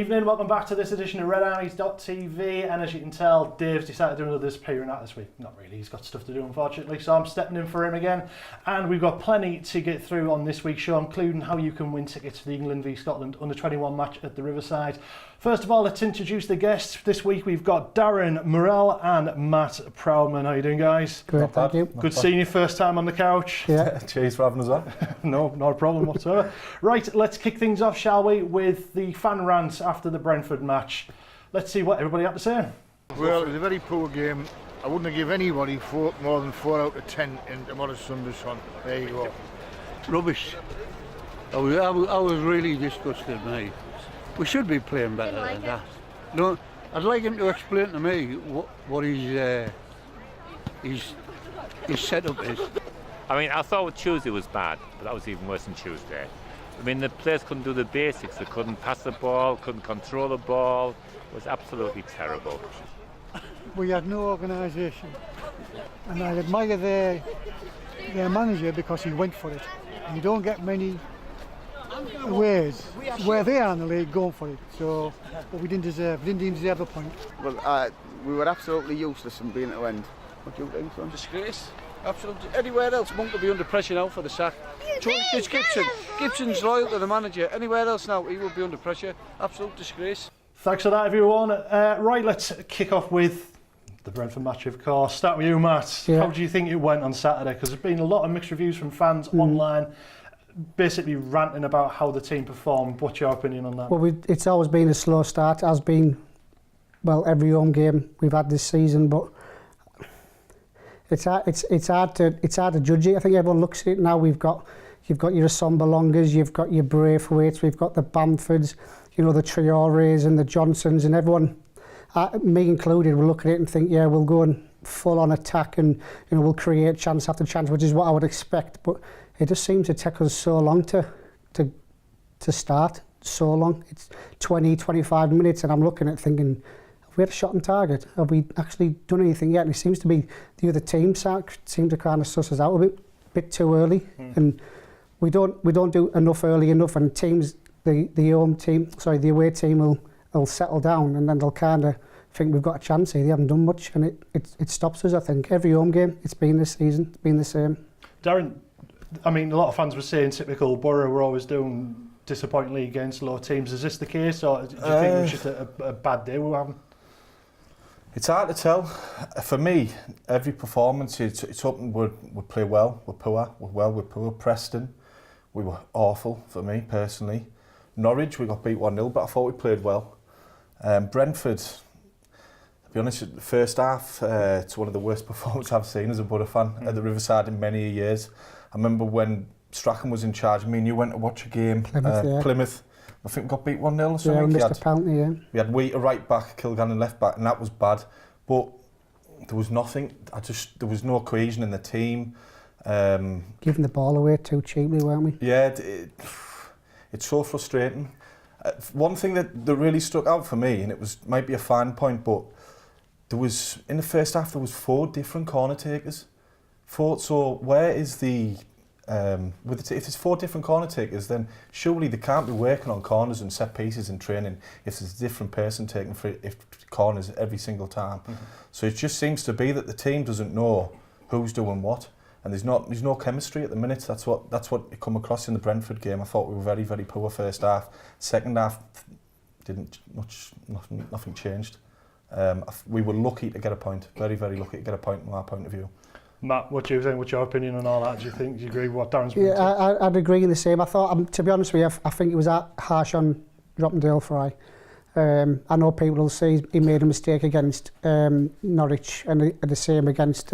Evening, welcome back to this edition of RedArmyTV, and as you can tell, Dave's decided to do another disappearing act this week. Not really, he's got stuff to do unfortunately, so I'm stepping in for him again. And we've got plenty to get through on this week's show, including how you can win tickets for the England v Scotland Under-21 match at the Riverside. First of all, let's introduce the guests. This week we've got Darren Morell and Matt Proudman. How you doing, guys? Good, thank you. Good seeing you first time on the couch. Yeah. Cheers for having us on. No, not a problem whatsoever. Right, let's kick things off, shall we, with the fan rant after the Brentford match. Let's see what everybody had to say. Well, it was a very poor game. I wouldn't give anybody more than 4 out of 10 in what a Sunday sun. There you go. Rubbish. I was really disgusted, mate. We should be playing better than that. No, I'd like him to explain to me what his setup is. I mean, I thought Tuesday was bad, but that was even worse than Tuesday. I mean, the players couldn't do the basics. They couldn't pass the ball, couldn't control the ball. It was absolutely terrible. We had no organisation, and I admire their manager because he went for it. And you don't get many ways where they are in the league going for it. So, but we didn't even deserve a point. Well, we were absolutely useless in being to end. What do you think, son? Disgrace. Absolutely. Anywhere else, Monk will be under pressure now for the sack. It's Gibson. Gibson's loyal to the manager. Anywhere else now, he will be under pressure. Absolute disgrace. Thanks for that, everyone. Right, let's kick off with the Brentford match, of course. Start with you, Matt. Yeah. How do you think it went on Saturday? Because there's been a lot of mixed reviews from fans online, basically ranting about how the team performed. What's your opinion on that? Well, it's always been a slow start. It has been, well, every home game we've had this season, but it's hard to judge it. I think everyone looks at it now. You've got your Assombalongas, you've got your Braithwaites, we've got the Bamfords, you know, the Traores and the Johnsons, and everyone, me included, will look at it and think, yeah, we'll go and full on attack, and you know, we'll create chance after chance, which is what I would expect. But it just seems to take us so long to start. So long. It's 20-25 minutes, and I'm looking at it thinking, have we had a shot on target? Have we actually done anything yet? And it seems to be the other teams seem to kind of suss us out a bit too early, and we don't do enough early enough. And teams, the away team will settle down, and then they'll kind of think we've got a chance here. They haven't done much, and it stops us. I think every home game it's been this season, it's been the same. Darren, I mean, a lot of fans were saying typical Borough were always doing disappointingly against low teams. Is this the case, or do you think it was just a bad day we were having? It's hard to tell. For me, every performance, it's hoping we'd play well, we're poor, we're poor. Preston, we were awful for me personally. Norwich, we got beat 1-0, but I thought we played well. Brentford, to be honest, the first half, it's one of the worst performances I've seen as a Borough fan at the Riverside in many years. I remember when Strachan was in charge, me and you went to watch a game, Plymouth. I think we got beat 1-0 or something. Yeah, we missed a penalty, yeah. We had Wheater right back, Kilgannon left back, and that was bad. But there was nothing, there was no cohesion in the team. Giving the ball away too cheaply, weren't we? Yeah, it's so frustrating. One thing that really stuck out for me, and it might be a fine point, but there was, in the first half, there was 4 different corner takers. So where is the... if there's 4 different corner takers, then surely they can't be working on corners and set pieces in training if there's a different person taking corners every single time. So it just seems to be that the team doesn't know who's doing what, and there's no chemistry at the minute. That's what it come across in the Brentford game. I thought we were very, very poor first half. Second half, nothing changed. We were lucky to get a point, very, very lucky to get a point from our point of view. Matt, what do you think? What's your opinion on all that? Do you agree with what Darren's been saying? Yeah, I'd agree in the same. I thought, to be honest with you, I think it was harsh on dropping Dale Fry. I know people will say he made a mistake against Norwich, and the same against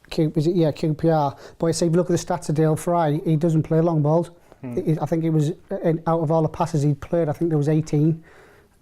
QPR. But I say, if you look at the stats of Dale Fry, he doesn't play long balls. I think it was, out of all the passes he played, I think there was 18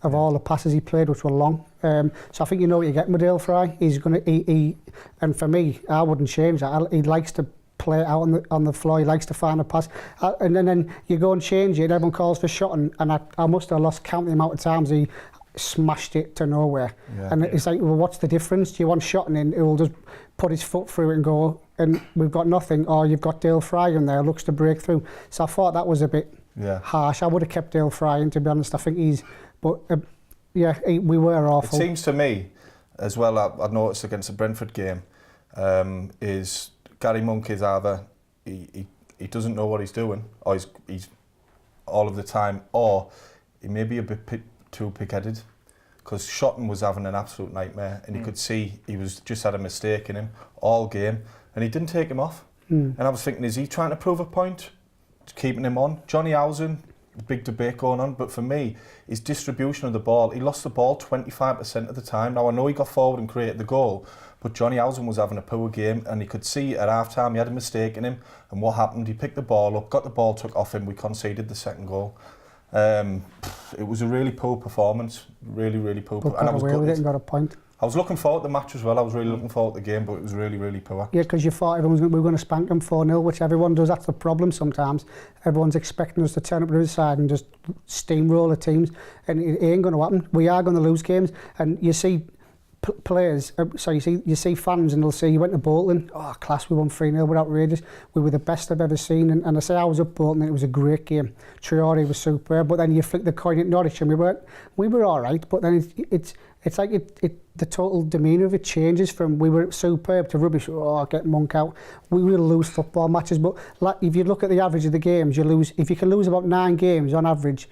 of all the passes he played, which were long. So I think you know what you're getting with Dale Fry. He's going to, and for me, I wouldn't change that. He likes to play out on the floor. He likes to find a pass, and then you go and change it. Everyone calls for shot, and I must have lost count the amount of times he smashed it to nowhere. It's like, well, what's the difference? Do you want shot and he will just put his foot through it and go, and we've got nothing, or you've got Dale Fry in there, looks to break through. So I thought that was a bit harsh. I would have kept Dale Fry in, to be honest. I think he's... But, we were awful. It seems to me, as well, I noticed against the Brentford game, is Gary Monk is either he doesn't know what he's doing, or he's all of the time, or he may be a bit too pig-headed, because Shotton was having an absolute nightmare, and you could see he was just had a mistake in him all game, and he didn't take him off. And I was thinking, is he trying to prove a point, keeping him on? Johnny Housen, big debate going on, but for me, his distribution of the ball, he lost the ball 25% of the time. Now, I know he got forward and created the goal, but Johnny Housen was having a poor game, and he could see at half-time he had a mistake in him, and what happened? He picked the ball up, got the ball took off him, we conceded the second goal. It was a really poor performance, really poor. But got away with it and got a point. I was looking forward to the match as well. I was really looking forward to the game, but it was really poor. Yeah, because you thought we were going to spank them 4-0, which everyone does. That's the problem sometimes. Everyone's expecting us to turn up to the side and just steamroll the teams, and it ain't going to happen. We are going to lose games, and you see players, you see fans, and they'll say, you went to Bolton, oh class, we won 3-0, we're outrageous, we were the best I've ever seen, and I say I was at Bolton and it was a great game. Traore was superb, but then you flick the coin at Norwich and we were all right, but then it's like the total demeanour of it changes from we were superb to rubbish, oh get Monk out. We will lose football matches, but like, if you look at the average of the games, if you can lose about 9 games on average,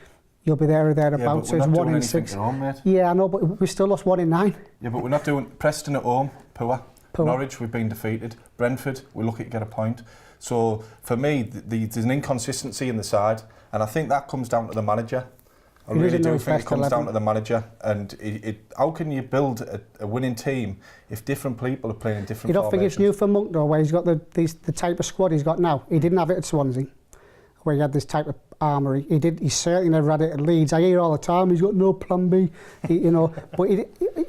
you'll be there or thereabouts. Yeah, so it's 1 in 6. At home, mate. Yeah, I know, but we still lost 1 in 9. Yeah, but we're not doing Preston at home, poor. Norwich, we've been defeated. Brentford, we're lucky to get a point. So for me, there's an inconsistency in the side, and I think that comes down to the manager. I really do think it comes down to the manager. And how can you build a winning team if different people are playing in different formations? You don't think it's new for Monk, though, where he's got the type of squad he's got now? He didn't have it at Swansea, where he had this type of armoury. He certainly never had it at Leeds. I hear all the time he's got no plan B, but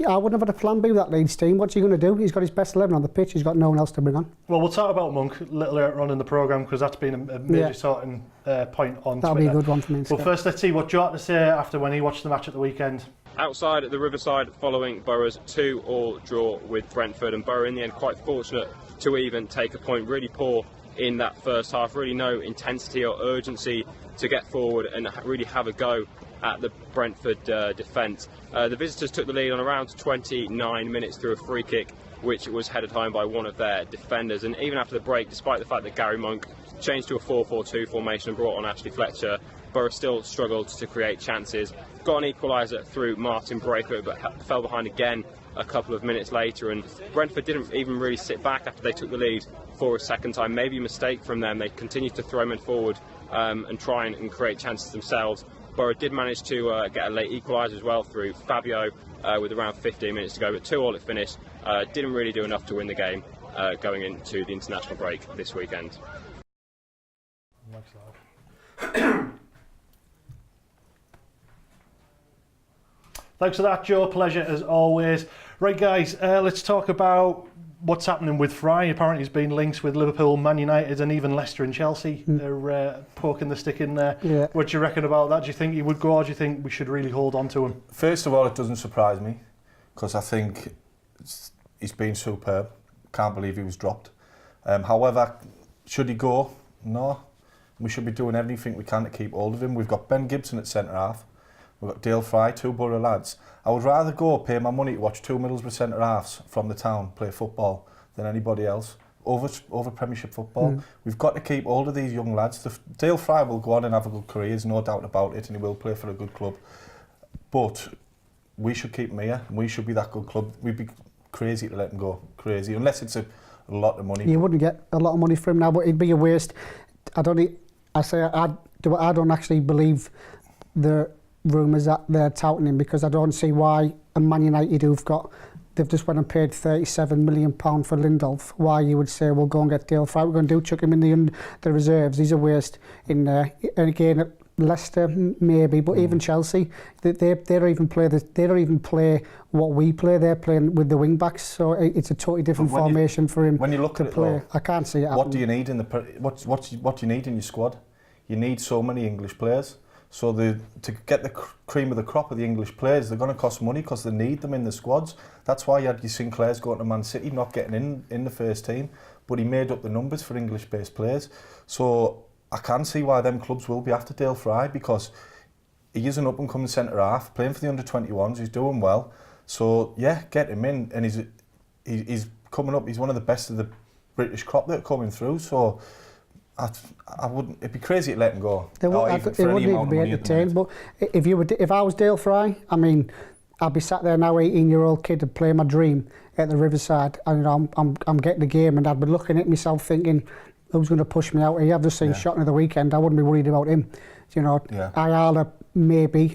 I wouldn't have had a plan B with that Leeds team. What's he going to do? He's got his best 11 on the pitch. He's got no one else to bring on. Well, we'll talk about Monk a little later on in the programme, because that's been a major sorting point on That'll Twitter. Be a good one for me. But first, let's see what Joe had to say after when he watched the match at the weekend. Outside at the Riverside, following Borough's 2-2 draw with Brentford, and Borough in the end quite fortunate to even take a point. Really poor in that first half, really no intensity or urgency to get forward and really have a go at the Brentford defence. The visitors took the lead on around 29 minutes through a free kick, which was headed home by one of their defenders. And even after the break, despite the fact that Gary Monk changed to a 4-4-2 formation and brought on Ashley Fletcher, Borough still struggled to create chances. Got an equaliser through Martin Braithwaite, but fell behind again a couple of minutes later, and Brentford didn't even really sit back after they took the lead for a second time. Maybe a mistake from them. They continued to throw men forward and try and create chances themselves. Borough did manage to get a late equaliser as well through Fabio with around 15 minutes to go, but 2-2 it finished. Didn't really do enough to win the game going into the international break this weekend. Thanks for that, Joe. Pleasure as always. Right, guys, let's talk about what's happening with Fry. Apparently he's been linked with Liverpool, Man United and even Leicester and Chelsea. They're poking the stick in there. Yeah. What do you reckon about that? Do you think he would go, or do you think we should really hold on to him? First of all, it doesn't surprise me, because I think he's been superb. Can't believe he was dropped. However, should he go? No. We should be doing everything we can to keep hold of him. We've got Ben Gibson at centre-half. We've got Dale Fry, 2 Borough lads. I would rather go pay my money to watch 2 Middlesbrough centre-halves from the town play football than anybody else over Premiership football. We've got to keep hold of these young lads. Dale Fry will go on and have a good career, there's no doubt about it, and he will play for a good club. But we should keep him here. We should be that good club. We'd be crazy to let him go. Crazy. Unless it's a lot of money. You wouldn't get a lot of money for him now, but it'd be a waste. I don't actually believe the rumours that they're touting him, because I don't see why a Man United they've just went and paid £37 million for Lindelof, why you would say, well, go and get Dale Fry. We're going to chuck him in the reserves. He's a waste in there. And again, Leicester maybe, but even Chelsea, they don't even play what we play. They're playing with the wing backs, so it's a totally different formation for him. When you look to at it, play, though, I can't see it. What do you need in what do you need in your squad? You need so many English players. So to get the cream of the crop of the English players, they're going to cost money because they need them in the squads. That's why you had your Sinclairs going to Man City, not getting in the first team, but he made up the numbers for English-based players. So I can see why them clubs will be after Dale Fry, because he is an up-and-coming centre-half, playing for the under-21s, he's doing well. So, yeah, get him in, and he's coming up, he's one of the best of the British crop that are coming through, so I wouldn't, it'd be crazy to let him go. It wouldn't even be entertained, but if I was Dale Fry, I mean, I'd be sat there now, 18-year-old kid, to play my dream at the Riverside, and you know, I'm getting the game, and I'd be looking at myself thinking, who's going to push me out here? I've just seen Shotton of the weekend. I wouldn't be worried about him. You know, Ayala, maybe.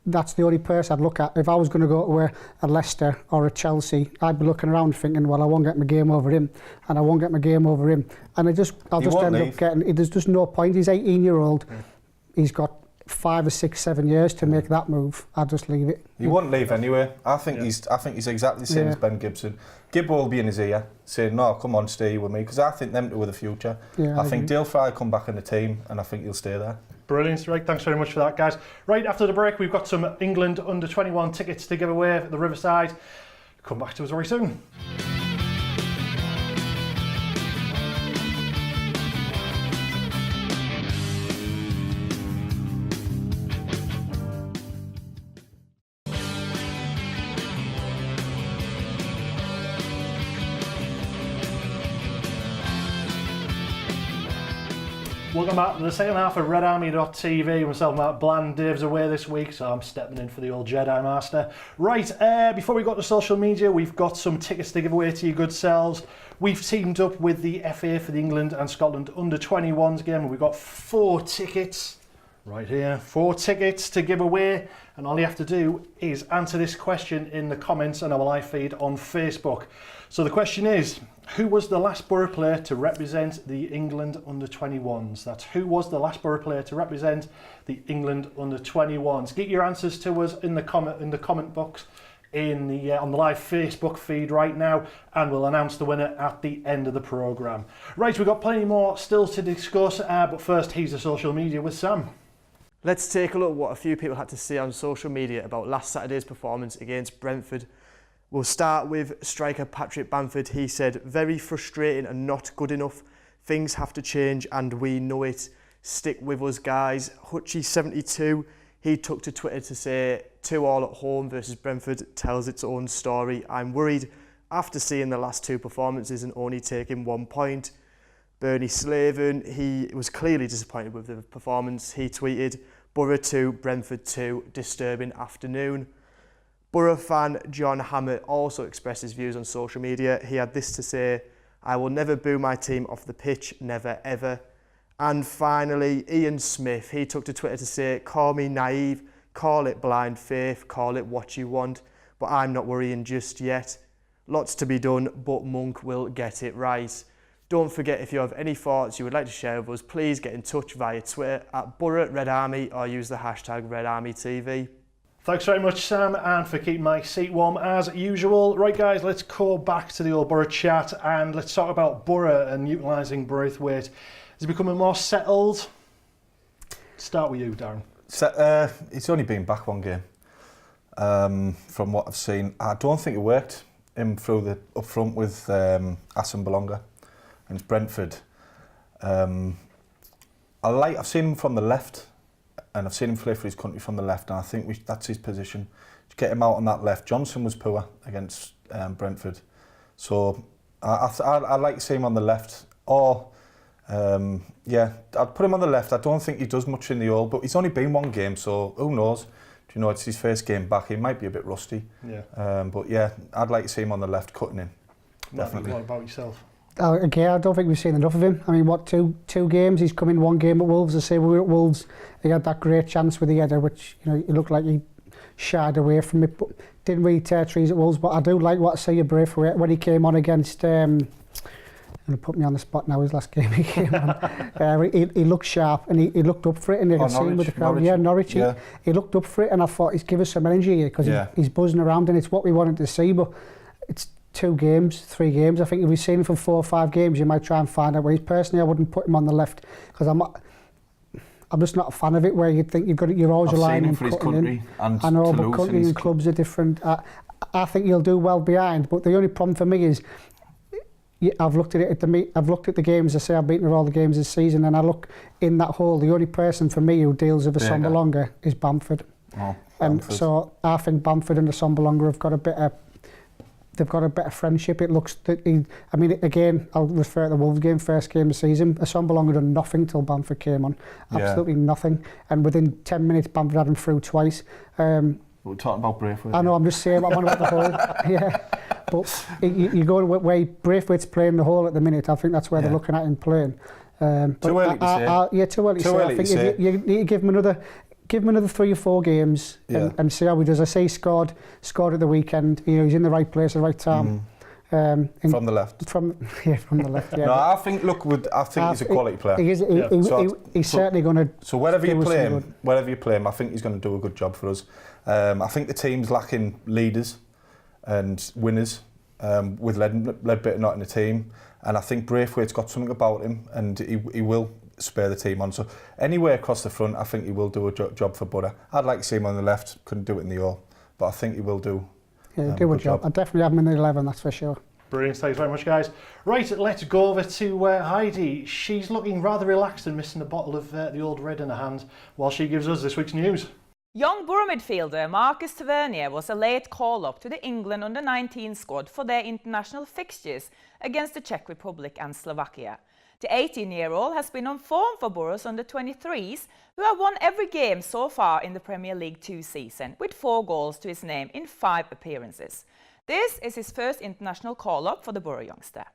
That's the only person I'd look at. If I was going to go to a Leicester or a Chelsea, I'd be looking around thinking, well, I won't get my game over him, and I won't get my game over him. And I'll just end up getting... There's just no point. He's 18-year-old. He's got 5 or 6, 7 years to make that move. I'd just leave it. He won't leave anyway. I think he's exactly the same as Ben Gibson. Gib will be in his ear saying, no, come on, stay with me, because I think them two are the future. I think Dale Fry come back in the team, and I think he'll stay there. Brilliant, right, thanks very much for that, guys. Right, after the break, we've got some England under-21 tickets to give away at the Riverside. Come back to us very soon. Welcome back to the second half of RedArmyTV. Myself, Matt Bland, Dave's away this week, so I'm stepping in for the old Jedi Master. Right, before we go to social media, we've got some tickets to give away to your good selves. We've teamed up with the FA for the England and Scotland under-21s game, and we've got 4 tickets right here. 4 tickets to give away, and all you have to do is answer this question in the comments on our live feed on Facebook. So the question is, who was the last Borough player to represent the England under-21s? That's who was the last Borough player to represent the England under-21s. Get your answers to us in the comment box on the live Facebook feed right now, and we'll announce the winner at the end of the programme. Right, we've got plenty more still to discuss, but first, here's the social media with Sam. Let's take a look at what a few people had to say on social media about last Saturday's performance against Brentford. We'll start with striker Patrick Bamford. He said, very frustrating and not good enough. Things have to change and we know it. Stick with us, guys. Hutchie72, he took to Twitter to say, 2-2 at home versus Brentford tells its own story. I'm worried after seeing the last 2 performances and only taking 1 point. Bernie Slaven, he was clearly disappointed with the performance. He tweeted, Borough 2, Brentford 2, disturbing afternoon. Borough fan John Hammett also expressed his views on social media. He had this to say, I will never boo my team off the pitch, never ever. And finally, Ian Smith, he took to Twitter to say, call me naive, call it blind faith, call it what you want, but I'm not worrying just yet. Lots to be done, but Monk will get it right. Don't forget, if you have any thoughts you would like to share with us, please get in touch via Twitter at Borough Red Army or use the hashtag RedArmyTV. Thanks very much, Sam, and for keeping my seat warm as usual. Right, guys, let's go back to the old Borough chat and let's talk about Borough and utilising Braithwaite. Is he becoming more settled? Start with you, Darren. He's only been back 1 game. From what I've seen, I don't think it worked him through the up front with Asim Balonga and Brentford. I've seen him from the left. And I've seen him play for his country from the left, and I think that's his position. To get him out on that left. Johnson was poor against Brentford. So I'd like to see him on the left. Or, I'd put him on the left. I don't think he does much in the old, but he's only been 1 game, so who knows? You know, it's his first game back. He might be a bit rusty. Yeah. But yeah, I'd like to see him on the left, cutting in. Definitely. What about yourself? Okay, I don't think we've seen enough of him. I mean, what, two games? He's come in 1 game at Wolves. I say we were at Wolves. He had that great chance with the header, which, you know, it looked like he shied away from it, but didn't really tear trees at Wolves. But I do like what I see of Braithwaite when he came on against. And put me on the spot now. His last game he came on. He looked sharp and he looked up for it, and you can see him with the crowd. Norwich. He looked up for it, and I thought he's give us some energy here because he's buzzing around, and it's what we wanted to see. But it's 2 games, 3 games. I think if we've seen him for 4 or 5 games, you might try and find out where he's. Personally, I wouldn't put him on the left because I'm just not a fan of it where you think you're always relying on cutting in. I know, but cutting in clubs are different. I think he'll do well behind, but the only problem for me is I've looked at it I've looked at the games. I say I've beaten all the games this season, and I look in that hole. The only person for me who deals with a Sombalonga is Bamford. Oh, and so I think Bamford and the Sombalonga have got a bit of. They've got a better friendship. It looks that I mean, again, I'll refer to the Wolves game, first game of the season. Sombalonga done nothing till Bamford came on, absolutely nothing. And within 10 minutes, Bamford had him through twice. We're talking about Braithwaite. I know, I'm just saying, I'm on about the hole. Yeah, but you go to where Braithwaite's playing the hole at the minute. I think that's where they're looking at him playing. Too early to say. Yeah, too early to say. I think if you need to give him another 3 or 4 games and see how he does. I say he scored at the weekend. You know, he's in the right place at the right time. From the left. From the left. Yeah. No, I think he's a quality player. He is. He's certainly going to. So wherever you play him, I think he's going to do a good job for us. I think the team's lacking leaders and winners. With Ledbetter not in the team, and I think Braithwaite's got something about him, and he will spare the team on. So anywhere across the front, I think he will do a job for Butter. I'd like to see him on the left. Couldn't do it in the all, but I think he will do. Yeah, do a job. I definitely have him in the 11. That's for sure. Brilliant, thanks very much, guys. Right, let's go over to Heidi. She's looking rather relaxed and missing a bottle of the old red in her hand while she gives us this week's news. Young Borough midfielder Marcus Tavernier was a late call-up to the England under-19 squad for their international fixtures against the Czech Republic and Slovakia. The 18-year-old has been on form for Borough's under-23s, who have won every game so far in the Premier League 2 season, with 4 goals to his name in 5 appearances. This is his first international call-up for the Borough youngster.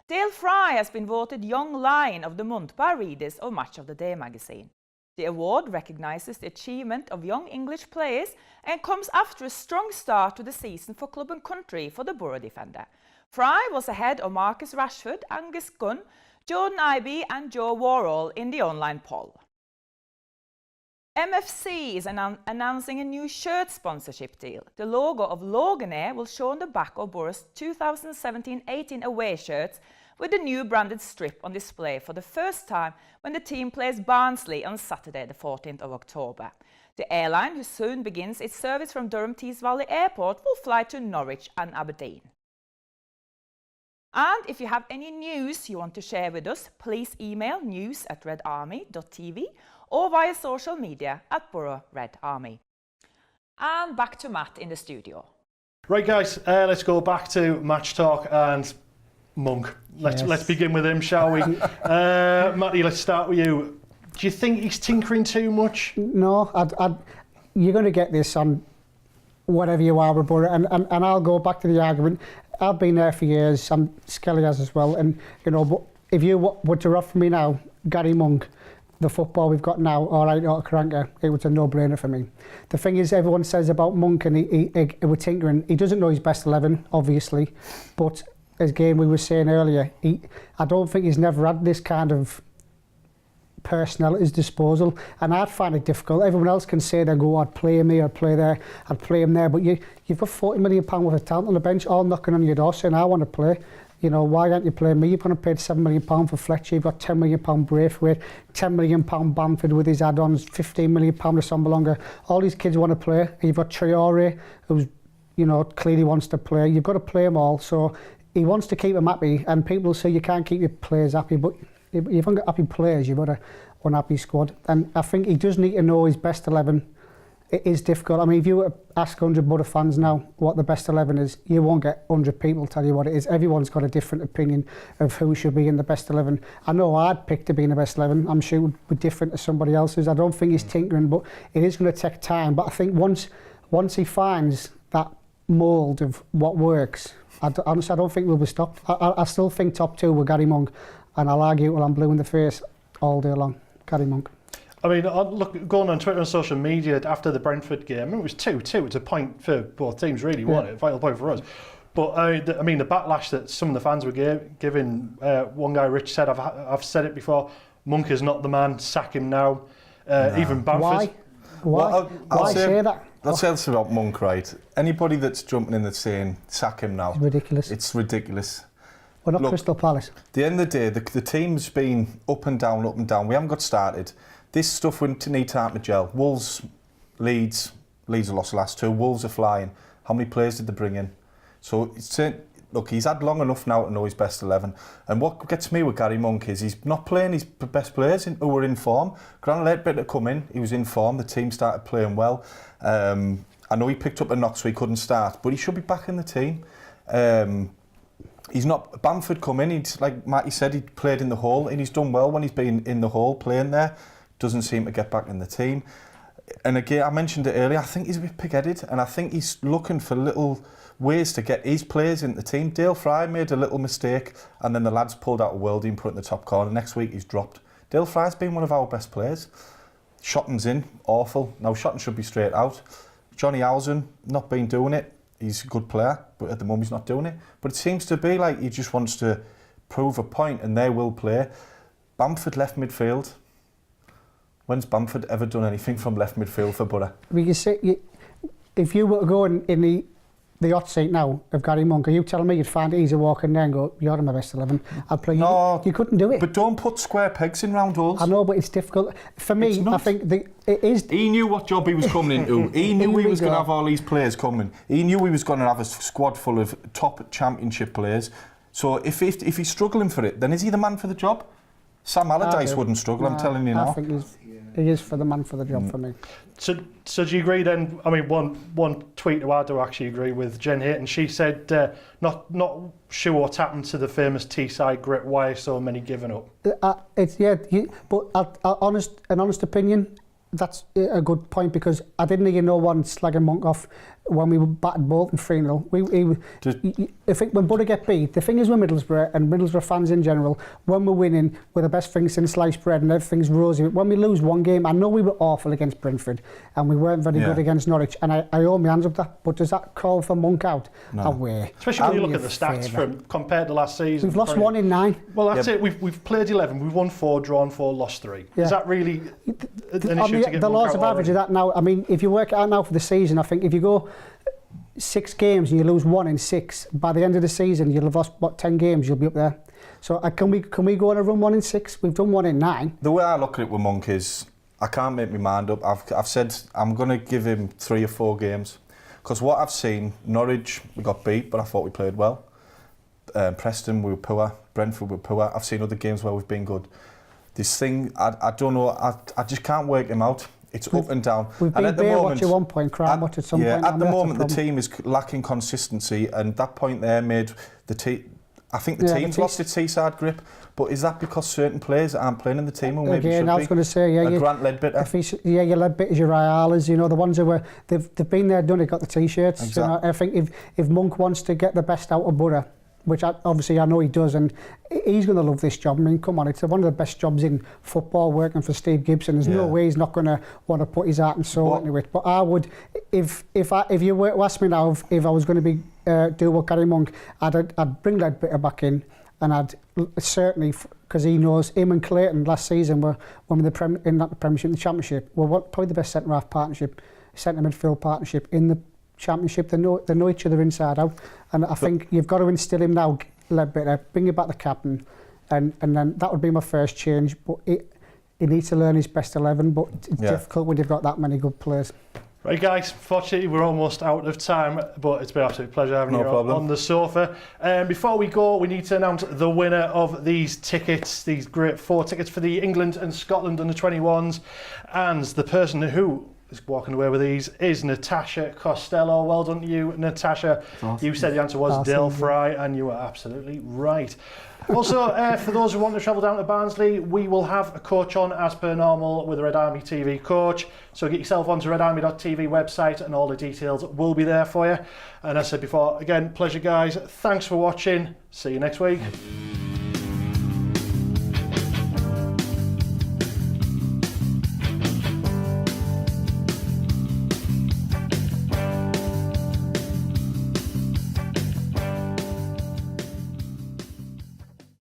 Dale Fry has been voted Young Lion of the Month by readers of Match of the Day magazine. The award recognises the achievement of young English players and comes after a strong start to the season for club and country for the Borough defender. Fry was ahead of Marcus Rashford, Angus Gunn, Jordan Ibe and Joe Worrall in the online poll. MFC is announcing a new shirt sponsorship deal. The logo of Loganair will show on the back of Borough's 2017-18 away shirts, with the new branded strip on display for the first time when the team plays Barnsley on Saturday the 14th of October. The airline, who soon begins its service from Durham Tees Valley Airport, will fly to Norwich and Aberdeen. And if you have any news you want to share with us, please email news@redarmy.tv or via social media @Borough Red Army. And back to Matt in the studio. Right, guys, let's go back to match talk and Monk. Let's begin with him, shall we? Matty, let's start with you. Do you think he's tinkering too much? No, you're going to get this on whatever you are with Borough, and I'll go back to the argument. I've been there for years, and Skelly has as well, and you know, but if you were to offer me now, Gary Monk, the football we've got now, all right, out of Karanka, it was a no-brainer for me. The thing is, everyone says about Monk and he we're tinkering. He doesn't know his best 11, obviously, but again, we were saying earlier, I don't think he's never had this kind of personnel at his disposal, and I'd find it difficult. Everyone else can say they go, I'd play him here, I'd play there, I'd play him there, but you've got £40 million worth of talent on the bench, all knocking on your door saying, I want to play. You know, why aren't you playing me? You've got to pay £7 million for Fletcher, you've got £10 million Braithwaite, £10 million Bamford with his add-ons, £15 million to Sombalonga. All these kids want to play. You've got Traore, who's, you know, clearly wants to play. You've got to play them all, so he wants to keep them happy, and people say you can't keep your players happy, but if you haven't got happy players, you've got an unhappy squad. And I think he does need to know his best 11. It is difficult. I mean, if you were to ask 100 Borough fans now what the best 11 is, you won't get 100 people tell you what it is. Everyone's got a different opinion of who should be in the best 11. I know I'd pick to be in the best 11. I'm sure it would be different to somebody else's. I don't think he's tinkering, but it is going to take time. But I think once he finds that mould of what works, honestly, I don't think we'll be stopped. I still think top 2 with Gary Monk, and I'll argue till I'm blue in the face all day long. Gary Monk. I mean, look, going on Twitter and social media after the Brentford game, it was 2-2. It's a point for both teams, really, wasn't it? A vital point for us. But I mean, the backlash that some of the fans were giving, one guy, Rich, said, I've said it before, Monk is not the man, sack him now. Even Bamford. Why? Why say that? I'll say this about Monk, right? Anybody that's jumping in and saying, sack him now. It's ridiculous. It's ridiculous. We're not Crystal Palace. At the end of the day, the team's been up and down, up and down. We haven't got started. This stuff we need time to gel. Wolves, Leeds have lost the last 2. Wolves are flying. How many players did they bring in? So look, he's had long enough now to know his best 11. And what gets me with Gary Monk is he's not playing his best players who were in form. Grant Ledbetter come in, he was in form, the team started playing well. I know he picked up a knock so he couldn't start, but he should be back in the team. He's not, Bamford come in, he's, like Matty said, he played in the hole, and he's done well when he's been in the hole playing there. Doesn't seem to get back in the team. And again, I mentioned it earlier, I think he's a bit pig-headed, and I think he's looking for little ways to get his players into the team. Dale Fry made a little mistake, and then the lads pulled out a worldie and put it in the top corner. Next week, he's dropped. Dale Fry's been one of our best players. Shotton's in, awful. Now, Shotton should be straight out. Johnny Howson, not been doing it. He's a good player, but at the moment he's not doing it. But it seems to be like he just wants to prove a point, and they will play. Bamford left midfield. When's Bamford ever done anything from left midfield for Borough? We can say, if you were to go in the hot seat now of Gary Monk, are you telling me you'd find it easy walking there and go, you're in my best 11, I'll play you? No, you couldn't do it. But don't put square pegs in round holes. I know, but it's difficult. For me, I think it is... He knew what job he was coming into. He knew he was going to have all these players coming. He knew he was going to have a squad full of top championship players. So if he's struggling for it, then is he the man for the job? Sam Allardyce wouldn't struggle, I'm telling you now. I think he is for the man for the job for me. So do you agree then? I mean, one tweet who I do actually agree with, Jen Hayton. She said, not sure what's happened to the famous Teesside grit. Why are so many giving up? But an honest opinion, that's a good point, because I didn't hear no one slagging Monk off when we battered Bolton 3-0. I think when Borough get beat, the thing is with Middlesbrough and Middlesbrough fans in general, when we're winning, we're the best thing since sliced bread and everything's rosy. When we lose one game, I know we were awful against Brentford and we weren't very good against Norwich, and I hold my hands up that, but does that call for Monk out? No. Away. Especially when you look at the stats from compared to last season. We've lost 1 in 9. Well, that's it. We've played 11. We've won 4, drawn 4, lost 3. Yeah. Is that really an issue to get the Monk laws out of average already? of that now, I mean, if you work it out now for the season, I think if you go 6 games and you lose 1 in 6, by the end of the season you'll have lost, 10 games, you'll be up there. So can we go on a run 1 in 6? We've done 1 in 9. The way I look at it with Monk is, I can't make my mind up. I've said I'm going to give him 3 or 4 games. Because what I've seen, Norwich, we got beat, but I thought we played well. Preston, we were poor. Brentford, we were poor. I've seen other games where we've been good. This thing, I don't know, I just can't work him out. It's up and down. We've been Baywatch at one point, Crownwatch at some point. At the moment, the team is lacking consistency, and that point there made the team. I think the team's lost its Teesside grip, but is that because certain players aren't playing in the team and maybe should be? I was going to say, like Grant Ledbetter. Your Ledbetters, your Ayalas, you know, the ones who were they've been there, done it, got the T-shirts. Exactly. You know, I think if Monk wants to get the best out of Borough, which obviously I know he does, and he's going to love this job. I mean, come on, it's one of the best jobs in football, working for Steve Gibson. There's no way he's not going to want to put his heart and soul into it. But I would, if you were to ask me now if I was going to be do what Gary Monk, I'd bring Ledbetter back in, and I'd certainly, because he knows him and Clayton last season were one of the Premiership, in the Championship, were probably the best centre half partnership, centre midfield partnership in the Championship. They know each other inside out, and I think you've got to instill him now, Ledbetter, bring him back the captain, and then that would be my first change. But he needs to learn his best 11, but it's difficult when you've got that many good players. Right, guys, fortunately we're almost out of time, but it's been an absolute pleasure having you on the sofa. Before we go, we need to announce the winner of these tickets, these great 4 tickets for the England and Scotland under-21s, and the person who is walking away with these is Natasha Costello. Well done to you, Natasha. Awesome. You said the answer was Dale Fry, and you were absolutely right. Also, for those who want to travel down to Barnsley, we will have a coach on as per normal with a Red Army TV coach. So get yourself onto RedArmy.tv website and all the details will be there for you. And as I said before, again, pleasure guys. Thanks for watching. See you next week.